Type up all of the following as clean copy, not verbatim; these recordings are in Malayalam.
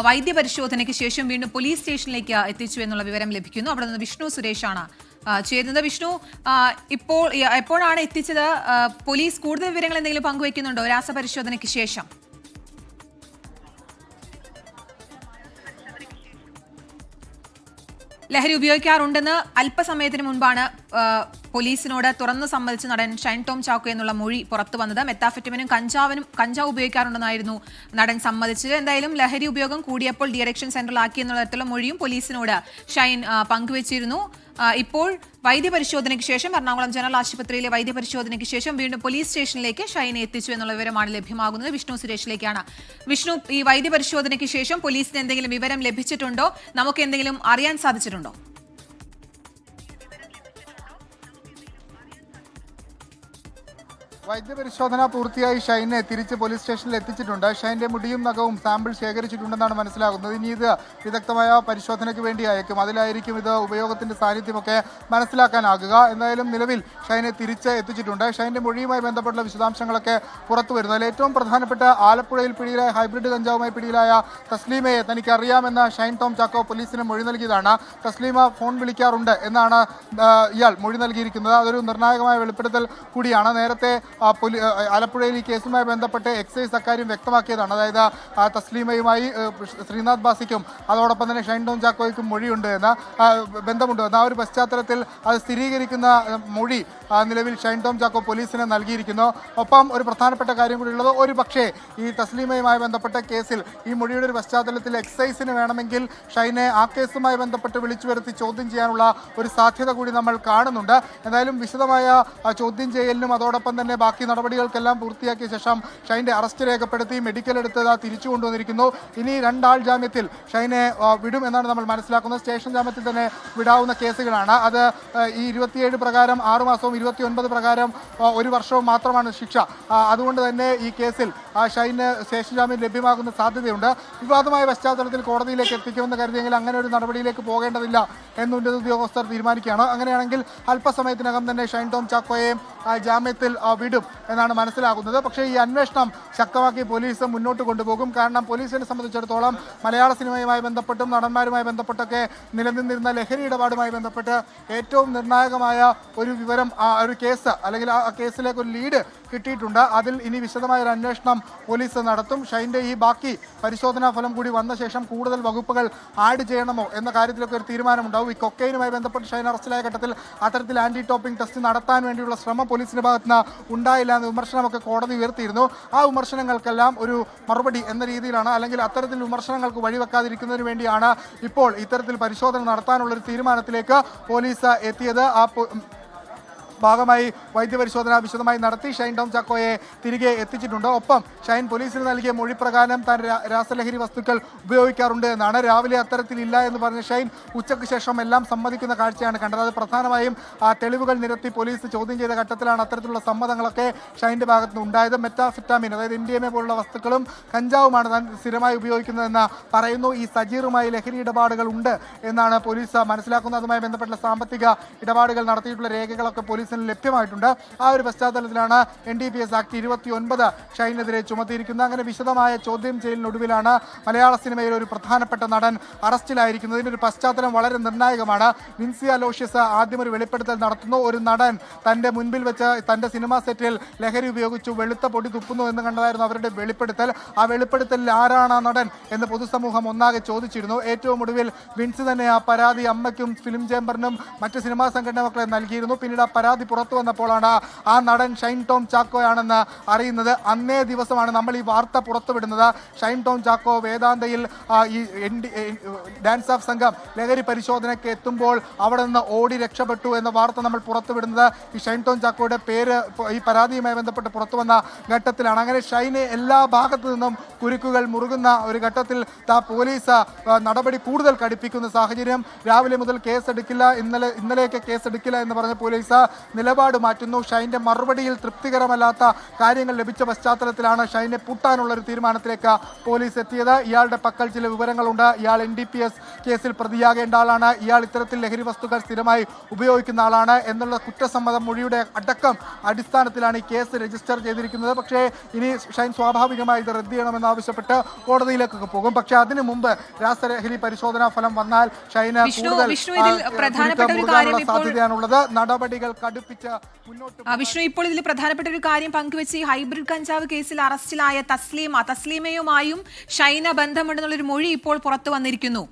വൈദ്യപരിശോധനയ്ക്ക് ശേഷം വീണ്ടും പോലീസ് സ്റ്റേഷനിലേക്ക് എത്തിച്ചു എന്നുള്ള വിവരം ലഭിക്കുന്നു. അവിടെ നിന്ന് വിഷ്ണു സുരേഷാണ് ചേരുന്നത്. വിഷ്ണു, എപ്പോഴാണ് എത്തിച്ചത്? പോലീസ് കൂടുതൽ വിവരങ്ങൾ എന്തെങ്കിലും പങ്കുവയ്ക്കുന്നുണ്ടോ രാസപരിശോധനയ്ക്ക് ശേഷം? ലഹരി ഉപയോഗിക്കാറുണ്ടെന്ന് അല്പസമയത്തിന് മുൻപാണ് പോലീസിനോട് തുറന്നു സമ്മതിച്ച് നടൻ ഷൈൻ ടോം ചാക്കോ എന്നുള്ള മൊഴി പുറത്തു വന്നത്. മെത്താഫെറ്റമിനും കഞ്ചാവ് ഉപയോഗിക്കാറുണ്ടെന്നായിരുന്നു നടൻ സമ്മതിച്ചത്. എന്തായാലും ലഹരി ഉപയോഗം കൂടിയപ്പോൾ ഡി അഡിക്ഷൻ സെന്ററിലാക്കി എന്നുള്ള തരത്തിലുള്ള മൊഴിയും പോലീസിനോട് ഷൈൻ പങ്കുവച്ചിരുന്നു. ഇപ്പോൾ വൈദ്യപരിശോധനയ്ക്ക് ശേഷം എറണാകുളം ജനറൽ ആശുപത്രിയിലെ വൈദ്യപരിശോധനയ്ക്ക് ശേഷം വീണ്ടും പോലീസ് സ്റ്റേഷനിലേക്ക് ഷൈനെ എത്തിച്ചു എന്നുള്ള വിവരമാണ് ലഭ്യമാകുന്നത്. വിഷ്ണു സുരേഷിലേക്കാണ്. വിഷ്ണു, ഈ വൈദ്യപരിശോധനയ്ക്ക് ശേഷം പോലീസിന് എന്തെങ്കിലും വിവരം ലഭിച്ചിട്ടുണ്ടോ? നമുക്ക് എന്തെങ്കിലും അറിയാൻ സാധിച്ചിട്ടുണ്ടോ? വൈദ്യപരിശോധന പൂർത്തിയായി ഷൈനെ തിരിച്ച് പോലീസ് സ്റ്റേഷനിൽ എത്തിച്ചിട്ടുണ്ട്. ഷൈൻ്റെ മുടിയും നഖവും സാമ്പിൾ ശേഖരിച്ചിട്ടുണ്ടെന്നാണ് മനസ്സിലാകുന്നത്. ഇനി ഇത് വിദഗ്ധമായ പരിശോധനയ്ക്ക് വേണ്ടി അയക്കും. അതിലായിരിക്കും ഇത് ഉപയോഗത്തിൻ്റെ സാന്നിധ്യമൊക്കെ മനസ്സിലാക്കാനാകുക. എന്തായാലും നിലവിൽ ഷൈനെ തിരിച്ച് എത്തിച്ചിട്ടുണ്ട്. ഷൈൻ്റെ മൊഴിയുമായി ബന്ധപ്പെട്ടുള്ള വിശദാംശങ്ങളൊക്കെ പുറത്തു വരുന്നു. അതിൽ ഏറ്റവും പ്രധാനപ്പെട്ട ആലപ്പുഴയിൽ പിടിയിലായ ഹൈബ്രിഡ് കഞ്ചാവുമായി പിടിയിലായ തസ്ലീമയെ തനിക്ക് അറിയാമെന്ന ഷൈൻ ടോം ചാക്കോ പോലീസിന് മൊഴി നൽകിയതാണ്. തസ്ലീമ ഫോൺ വിളിക്കാറുണ്ട് എന്നാണ് ഇയാൾ മൊഴി നൽകിയിരിക്കുന്നത്. അതൊരു നിർണായകമായ വെളിപ്പെടുത്തൽ കൂടിയാണ്. നേരത്തെ ആലപ്പുഴയിൽ ഈ കേസുമായി ബന്ധപ്പെട്ട് എക്സൈസ് അക്കാര്യം വ്യക്തമാക്കിയതാണ്. അതായത് തസ്ലീമയുമായി ശ്രീനാഥ് ബാസിക്കും അതോടൊപ്പം തന്നെ ഷൈൻ ടോം ചാക്കോയ്ക്കും മൊഴിയുണ്ട് എന്ന് ബന്ധമുണ്ട് എന്ന ആ ഒരു പശ്ചാത്തലത്തിൽ അത് സ്ഥിരീകരിക്കുന്ന മൊഴി നിലവിൽ ഷൈൻ ടോം ചാക്കോ പോലീസിന് നൽകിയിരിക്കുന്നു. ഒപ്പം ഒരു പ്രധാനപ്പെട്ട കാര്യം കൂടിയുള്ളത്, ഒരു പക്ഷേ ഈ തസ്ലീമയുമായി ബന്ധപ്പെട്ട കേസിൽ ഈ മൊഴിയുടെ ഒരു പശ്ചാത്തലത്തിൽ എക്സൈസിന് വേണമെങ്കിൽ ഷൈനെ ആ കേസുമായി ബന്ധപ്പെട്ട് വിളിച്ചു വരുത്തി ചോദ്യം ചെയ്യാനുള്ള ഒരു സാധ്യത കൂടി നമ്മൾ കാണുന്നുണ്ട്. എന്തായാലും വിശദമായ ചോദ്യം ചെയ്യലിനും അതോടൊപ്പം തന്നെ ബാക്കി നടപടികൾക്കെല്ലാം പൂർത്തിയാക്കിയ ശേഷം ഷൈൻ്റെ അറസ്റ്റ് രേഖപ്പെടുത്തി മെഡിക്കൽ എടുത്ത് തിരിച്ചു കൊണ്ടുവന്നിരിക്കുന്നു. ഇനി 2 ആൾ ജാമ്യത്തിൽ ഷൈനെ വിടും എന്നാണ് നമ്മൾ മനസ്സിലാക്കുന്നത്. സ്റ്റേഷൻ ജാമ്യത്തിൽ തന്നെ വിടാവുന്ന കേസുകളാണ്. അത് ഈ 27 പ്രകാരം 6 മാസവും 29 പ്രകാരം 1 വർഷവും മാത്രമാണ് ശിക്ഷ. അതുകൊണ്ട് തന്നെ ഈ കേസിൽ ഷൈന് സ്റ്റേഷൻ ജാമ്യം ലഭ്യമാകുന്ന സാധ്യതയുണ്ട്. വിവാദമായ പശ്ചാത്തലത്തിൽ കോടതിയിലേക്ക് എത്തിക്കുമെന്ന് കരുതിയെങ്കിൽ അങ്ങനെ ഒരു നടപടിയിലേക്ക് പോകേണ്ടതില്ല എന്ന് ഉന്നത ഉദ്യോഗസ്ഥർ തീരുമാനിക്കുകയാണ്. അങ്ങനെയാണെങ്കിൽ അല്പസമയത്തിനകം തന്നെ ഷൈൻ ടോം ചാക്കോയെ ജാമ്യത്തിൽ വിടും എന്നാണ് മനസ്സിലാകുന്നത്. പക്ഷേ ഈ അന്വേഷണം ശക്തമാക്കി പോലീസ് മുന്നോട്ട് കൊണ്ടുപോകും. കാരണം പോലീസിനെ സംബന്ധിച്ചിടത്തോളം മലയാള സിനിമയുമായി ബന്ധപ്പെട്ടും നടന്മാരുമായി ബന്ധപ്പെട്ടൊക്കെ നിലനിന്നിരുന്ന ലഹരി ഇടപാടുമായി ബന്ധപ്പെട്ട് ഏറ്റവും നിർണായകമായ ഒരു വിവരം, ഒരു കേസ് അല്ലെങ്കിൽ ആ കേസിലേക്ക് ഒരു ലീഡ് കിട്ടിയിട്ടുണ്ട്. അതിൽ ഇനി വിശദമായ ഒരു അന്വേഷണം പോലീസ് നടത്തും. ഷൈൻ്റെ ഈ ബാക്കി പരിശോധനാ ഫലം കൂടി വന്ന ശേഷം കൂടുതൽ വകുപ്പുകൾ ആഡ് ചെയ്യണമോ എന്ന കാര്യത്തിലൊക്കെ ഒരു തീരുമാനമുണ്ടാവും. ഈ കൊക്കൈനുമായി ബന്ധപ്പെട്ട് ഷൈൻ അറസ്റ്റിലായ ഘട്ടത്തിൽ അത്തരത്തിൽ ആൻറ്റി ടോപ്പിംഗ് ടെസ്റ്റ് നടത്താൻ വേണ്ടിയുള്ള ശ്രമം പോലീസിന്റെ ഭാഗത്തുനിന്ന് ഉണ്ടായില്ല എന്ന വിമർശനമൊക്കെ കോടതി ഉയർത്തിയിരുന്നു. ആ വിമർശനങ്ങൾക്കെല്ലാം ഒരു മറുപടി എന്ന രീതിയിലാണ്, അല്ലെങ്കിൽ അത്തരത്തിൽ വിമർശനങ്ങൾക്ക് വഴിവെക്കാതിരിക്കുന്നതിന് വേണ്ടിയാണ് ഇപ്പോൾ ഇത്തരത്തിൽ പരിശോധന നടത്താനുള്ളൊരു തീരുമാനത്തിലേക്ക് പോലീസ് എത്തിയത്. ആ ഭാഗമായി വൈദ്യപരിശോധന വിശദമായി നടത്തി ഷൈൻ ടോം ചാക്കോയെ തിരികെ എത്തിച്ചിട്ടുണ്ട്. ഒപ്പം ഷൈൻ പോലീസിന് നൽകിയ മൊഴി പ്രകാരം താൻ രാസലഹരി വസ്തുക്കൾ ഉപയോഗിക്കാറുണ്ട് എന്നാണ്. രാവിലെ അത്തരത്തിലില്ല എന്ന് പറഞ്ഞ ഷൈൻ ഉച്ചയ്ക്ക് ശേഷം എല്ലാം സമ്മതിക്കുന്ന കാഴ്ചയാണ് കണ്ടത്. അത് പ്രധാനമായും തെളിവുകൾ നിരത്തി പോലീസ് ചോദ്യം ചെയ്ത ഘട്ടത്തിലാണ് അത്തരത്തിലുള്ള സമ്മതങ്ങളൊക്കെ ഷൈൻ്റെ ഭാഗത്ത് നിന്ന് ഉണ്ടായത്. മെറ്റാഫെറ്റാമിൻ, അതായത് MDMA പോലുള്ള വസ്തുക്കളും കഞ്ചാവുമാണ് താൻ സ്ഥിരമായി ഉപയോഗിക്കുന്നതെന്ന് പറയുന്നു. ഈ സജീറുമായി ലഹരി ഇടപാടുകൾ ഉണ്ട് എന്നാണ് പോലീസ് മനസ്സിലാക്കുന്നത്. അതുമായി ബന്ധപ്പെട്ട സാമ്പത്തിക ഇടപാടുകൾ നടത്തിയിട്ടുള്ള രേഖകളൊക്കെ പോലീസ് ലഭ്യമായിട്ടുണ്ട്. ആ ഒരു പശ്ചാത്തലത്തിലാണ് NDPS ആക്ട് 29 ഷൈനെതിരെ ചുമത്തിയിരിക്കുന്നത്. അങ്ങനെ വിശദമായ ചോദ്യം ചെയ്യലിനൊടുവിലാണ് മലയാള സിനിമയിലെ ഒരു പ്രധാനപ്പെട്ട നടൻ അറസ്റ്റിലായിരിക്കുന്നത്. ഇതിൻ്റെ പശ്ചാത്തലം വളരെ നിർണായകമാണ്. വിൻസി അലോഷ്യസ് ആദ്യം ഒരു വെളിപ്പെടുത്തൽ നടത്തുന്നു. ഒരു നടൻ തൻ്റെ മുൻപിൽ വെച്ച് തൻ്റെ സിനിമാ സെറ്റിൽ ലഹരി ഉപയോഗിച്ചു വെളുത്ത പൊടി തുപ്പുന്നു എന്ന് കണ്ടതായിരുന്നു അവരുടെ വെളിപ്പെടുത്തൽ. ആ വെളിപ്പെടുത്തലിൽ ആരാണ് ആ നടൻ എന്ന് പൊതുസമൂഹം ഒന്നാകെ ചോദിച്ചിരുന്നു. ഏറ്റവും ഒടുവിൽ വിൻസി തന്നെ ആ പരാതി അമ്മയ്ക്കും ഫിലിം ചേംബറിനും മറ്റ് സിനിമാ സംഘടനകളെ നൽകിയിരുന്നു. പിന്നീട് ആ പരാതി പുറത്തു വന്നപ്പോഴാണ് ആ നടൻ ഷൈൻ ടോം ചാക്കോയാണെന്ന് അറിയുന്നത്. അന്നേ ദിവസമാണ് നമ്മൾ ഈ വാർത്ത പുറത്തുവിടുന്നത്. ഷൈൻ ടോം ചാക്കോ വേദാന്തയിൽ ഈ ഡാൻസ് ഓഫ് സംഘം ലഹരി പരിശോധനയ്ക്ക് എത്തുമ്പോൾ അവിടെ നിന്ന് ഓടി രക്ഷപ്പെട്ടു എന്ന വാർത്ത നമ്മൾ പുറത്തുവിടുന്നത് ഈ ഷൈൻ ടോം ചാക്കോയുടെ പേര് ഈ പരാതിയുമായി ബന്ധപ്പെട്ട് പുറത്തു വന്ന ഘട്ടത്തിലാണ്. അങ്ങനെ ഷൈനെ എല്ലാ ഭാഗത്തു നിന്നും കുരുക്കുകൾ മുറുകുന്ന ഒരു ഘട്ടത്തിൽ പോലീസ് നടപടി കൂടുതൽ കടുപ്പിക്കുന്ന സാഹചര്യം. രാവിലെ മുതൽ കേസെടുക്കില്ല, ഇന്നലെയൊക്കെ കേസെടുക്കില്ല എന്ന് പറഞ്ഞ പോലീസ് നിലപാട് മാറ്റുന്നു. ഷൈൻ്റെ മറുപടിയിൽ തൃപ്തികരമല്ലാത്ത കാര്യങ്ങൾ ലഭിച്ച പശ്ചാത്തലത്തിലാണ് ഷൈനെ പൂട്ടാനുള്ള ഒരു തീരുമാനത്തിലേക്ക് പോലീസ് എത്തിയത്. ഇയാളുടെ പക്കൽ ചില വിവരങ്ങളുണ്ട്. ഇയാൾ NDPS കേസിൽ പ്രതിയാകേണ്ട ആളാണ്. ഇയാൾ ഇത്തരത്തിൽ ലഹരി വസ്തുക്കൾ സ്ഥിരമായി ഉപയോഗിക്കുന്ന ആളാണ് എന്നുള്ള കുറ്റസമ്മതം മൊഴിയുടെ അടക്കം അടിസ്ഥാനത്തിലാണ് ഈ കേസ് രജിസ്റ്റർ ചെയ്തിരിക്കുന്നത്. പക്ഷേ ഇനി ഷൈൻ സ്വാഭാവികമായി ഇത് റദ്ദ് ചെയ്യണമെന്നാവശ്യപ്പെട്ട് കോടതിയിലേക്കൊക്കെ പോകും. പക്ഷേ അതിനു മുമ്പ് രാസലഹരി പരിശോധനാ ഫലം വന്നാൽ ഷൈന് കൂടുതൽ സാധ്യതയാണുള്ളത്. നടപടികൾ കടുപ്പിച്ച് മുന്നോട്ട് വിഷ്ണു, ഇപ്പോൾ ഇതിൽ പ്രധാനപ്പെട്ട ഒരു കാര്യം പങ്കുവെച്ച് ഈ ഹൈബ്രിഡ് കഞ്ചാവ് കേസിൽ അറസ്റ്റിലായ തസ്ലീമയുമായും ഷൈന ബന്ധമുണ്ടെന്നുള്ളൊരു മൊഴി ഇപ്പോൾ പുറത്തു വന്നിരിക്കുന്നു.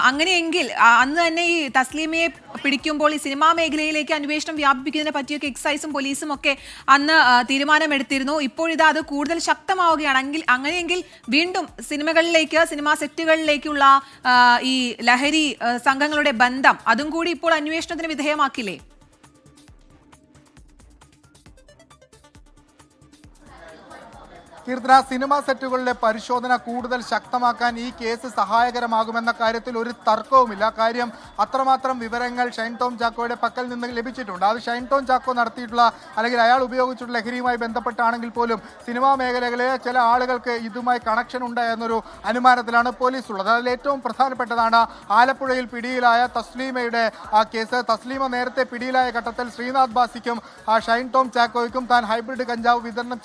അങ്ങനെയെങ്കിൽ അന്ന് തന്നെ ഈ തസ്ലീമയെ പിടിക്കുമ്പോൾ ഈ സിനിമാ മേഖലയിലേക്ക് അന്വേഷണം വ്യാപിപ്പിക്കുന്നതിനെ പറ്റിയൊക്കെ എക്സൈസും പോലീസും ഒക്കെ അന്ന് തീരുമാനമെടുത്തിരുന്നു. ഇപ്പോഴിത് അത് കൂടുതൽ ശക്തമാവുകയാണെങ്കിൽ അങ്ങനെയെങ്കിൽ വീണ്ടും സിനിമാ സെറ്റുകളിലേക്കുള്ള ഈ ലഹരി സംഘങ്ങളുടെ ബന്ധം അതും കൂടി ഇപ്പോൾ അന്വേഷണത്തിന് വിധേയമാക്കില്ലേ? കീർത്തന, സിനിമാ സെറ്റുകളിലെ പരിശോധന കൂടുതൽ ശക്തമാക്കാൻ ഈ കേസ് സഹായകരമാകുമെന്ന കാര്യത്തിൽ ഒരു തർക്കവുമില്ല. കാര്യം അത്രമാത്രം വിവരങ്ങൾ ഷൈൻ ടോം ചാക്കോയുടെ പക്കൽ നിന്ന് ലഭിച്ചിട്ടുണ്ട്. അത് ഷൈൻ ടോം ചാക്കോ നടത്തിയിട്ടുള്ള അല്ലെങ്കിൽ അയാൾ ഉപയോഗിച്ചിട്ടുള്ള ലഹരിയുമായി ബന്ധപ്പെട്ടാണെങ്കിൽ പോലും സിനിമാ മേഖലകളിലെ ചില ആളുകൾക്ക് ഇതുമായി കണക്ഷൻ ഉണ്ട് എന്നൊരു അനുമാനത്തിലാണ് പോലീസ് ഉള്ളത്. അതിൽ ഏറ്റവും പ്രധാനപ്പെട്ടതാണ് ആലപ്പുഴയിൽ പിടിയിലായ തസ്ലീമയുടെ കേസ്. തസ്ലീമ നേരത്തെ പിടിയിലായ ഘട്ടത്തിൽ ശ്രീനാഥ് ബാസിക്കും ഷൈൻ ടോം ചാക്കോയ്ക്കും താൻ ഹൈബ്രിഡ് കഞ്ചാവ് വിതരണം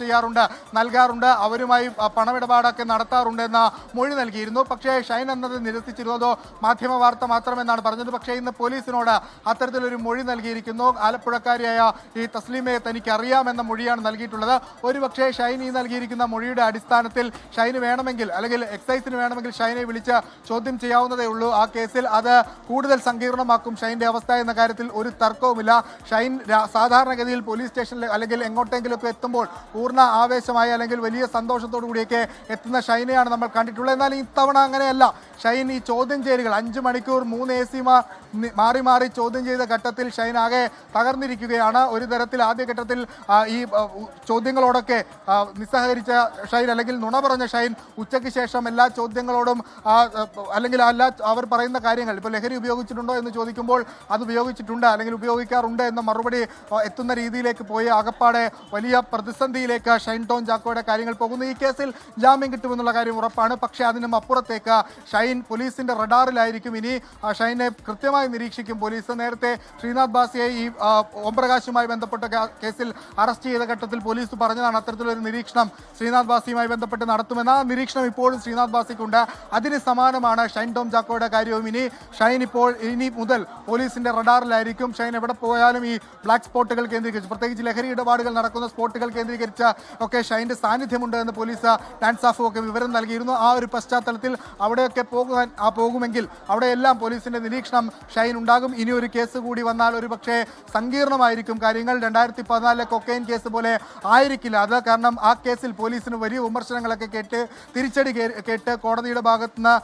നൽകാറുണ്ട്, അവരുമായി പണമിടപാടൊക്കെ നടത്താറുണ്ട് എന്ന മൊഴി നൽകിയിരുന്നു. പക്ഷേ ഷൈൻ എന്നത് നിരസിച്ചിരുന്നതോ മാധ്യമ വാർത്ത മാത്രമെന്നാണ് പറഞ്ഞത്. പക്ഷേ ഇന്ന് പോലീസിനോട് അത്തരത്തിലൊരു മൊഴി നൽകിയിരിക്കുന്നു. ആലപ്പുഴക്കാരിയായ ഈ തസ്ലീമയെ തനിക്ക് അറിയാമെന്ന മൊഴിയാണ് നൽകിയിട്ടുള്ളത്. ഒരുപക്ഷേ ഷൈൻ ഈ നൽകിയിരിക്കുന്ന മൊഴിയുടെ അടിസ്ഥാനത്തിൽ ഷൈന് വേണമെങ്കിൽ അല്ലെങ്കിൽ എക്സൈസിന് വേണമെങ്കിൽ ഷൈനെ വിളിച്ച് ചോദ്യം ചെയ്യാവുന്നതേ ഉള്ളൂ. ആ കേസിൽ അത് കൂടുതൽ സങ്കീർണമാക്കും ഷൈൻ്റെ അവസ്ഥ എന്ന കാര്യത്തിൽ ഒരു തർക്കവുമില്ല. ഷൈൻ സാധാരണഗതിയിൽ പോലീസ് സ്റ്റേഷനിൽ അല്ലെങ്കിൽ എങ്ങോട്ടെങ്കിലുമൊക്കെ എത്തുമ്പോൾ പൂർണ്ണ ആവേശമായി അല്ലെങ്കിൽ വലിയ സന്തോഷത്തോടു കൂടിയൊക്കെ എത്തുന്ന ഷൈനെയാണ് നമ്മൾ കണ്ടിട്ടുള്ളത്. എന്നാൽ ഇത്തവണ അങ്ങനെയല്ല. ഷൈൻ ഈ ചോദ്യം ചെയ്യലുകൾ 5 മണിക്കൂർ 3 AC മാറി മാറി ചോദ്യം ചെയ്ത ഘട്ടത്തിൽ ഷൈൻ ആകെ തകർന്നിരിക്കുകയാണ്. ഒരു തരത്തിൽ ആദ്യഘട്ടത്തിൽ ഈ ചോദ്യങ്ങളോടൊക്കെ നിസ്സഹകരിച്ച ഷൈൻ അല്ലെങ്കിൽ നുണ പറഞ്ഞ ഷൈൻ ഉച്ചയ്ക്ക് ശേഷം എല്ലാ ചോദ്യങ്ങളോടും അല്ലെങ്കിൽ അവർ പറയുന്ന കാര്യങ്ങൾ ഇപ്പോൾ ലഹരി ഉപയോഗിച്ചിട്ടുണ്ടോ എന്ന് ചോദിക്കുമ്പോൾ അത് ഉപയോഗിച്ചിട്ടുണ്ട് അല്ലെങ്കിൽ ഉപയോഗിക്കാറുണ്ട് എന്ന മറുപടി എത്തുന്ന രീതിയിലേക്ക് പോയി അകപ്പാടെ വലിയ പ്രതിസന്ധിയിലേക്ക് ഷൈൻ ടോം ചാക്കോയുടെ കാര്യങ്ങൾ പോകുന്നു. ഈ കേസിൽ ജാമ്യം കിട്ടുമെന്നുള്ള കാര്യം ഉറപ്പാണ്. പക്ഷേ അതിനും അപ്പുറത്തേക്ക് ഷൈൻ പോലീസിന്റെ റഡാറിലായിരിക്കും. ഇനി ഷൈനെ കൃത്യമായി നിരീക്ഷിക്കും പോലീസ്. നേരത്തെ ശ്രീനാഥ് ബാസിയെ ഈ ഓംപ്രകാശുമായി ബന്ധപ്പെട്ട കേസിൽ അറസ്റ്റ് ചെയ്ത ഘട്ടത്തിൽ പോലീസ് പറഞ്ഞതാണ് അത്തരത്തിലൊരു നിരീക്ഷണം ശ്രീനാഥ് ബാസിയുമായി ബന്ധപ്പെട്ട് നടത്തുമെന്ന്. ആ നിരീക്ഷണം ഇപ്പോഴും ശ്രീനാഥ് ബാസിക്കുണ്ട്. അതിന് സമാനമാണ് ഷൈൻ ടോം ചാക്കോയുടെ കാര്യവും. ഇനി മുതൽ പോലീസിന്റെ റഡാറിലായിരിക്കും. ഷൈൻ എവിടെ പോയാലും ഈ ബ്ലാക്ക് സ്പോട്ടുകൾ കേന്ദ്രീകരിച്ച്, പ്രത്യേകിച്ച് ലഹരി ഇടപാടുകൾ നടക്കുന്ന സ്പോട്ടുകൾ കേന്ദ്രീകരിച്ച് ഒക്കെ ഷൈൻ്റെ സാന്നിധ്യമുണ്ട് എന്ന് പോലീസ് ഡാൻസാഫും ഒക്കെ വിവരം നൽകിയിരുന്നു. ആ ഒരു പശ്ചാത്തലത്തിൽ അവിടെയൊക്കെ പോകുമെങ്കിൽ അവിടെയെല്ലാം പോലീസിന്റെ നിരീക്ഷണം ഷൈൻ ഉണ്ടാകും. ഇനി ഒരു കേസ് കൂടി വന്നാൽ ഒരു പക്ഷേ സങ്കീർണമായിരിക്കും കാര്യങ്ങൾ. 2014 കൊക്കൈൻ കേസ് പോലെ ആയിരിക്കില്ല അത്. കാരണം ആ കേസിൽ പോലീസിന് വലിയ വിമർശനങ്ങളൊക്കെ കേട്ട് തിരിച്ചടി കേട്ട് കോടതിയുടെ ഭാഗത്തുനിന്ന്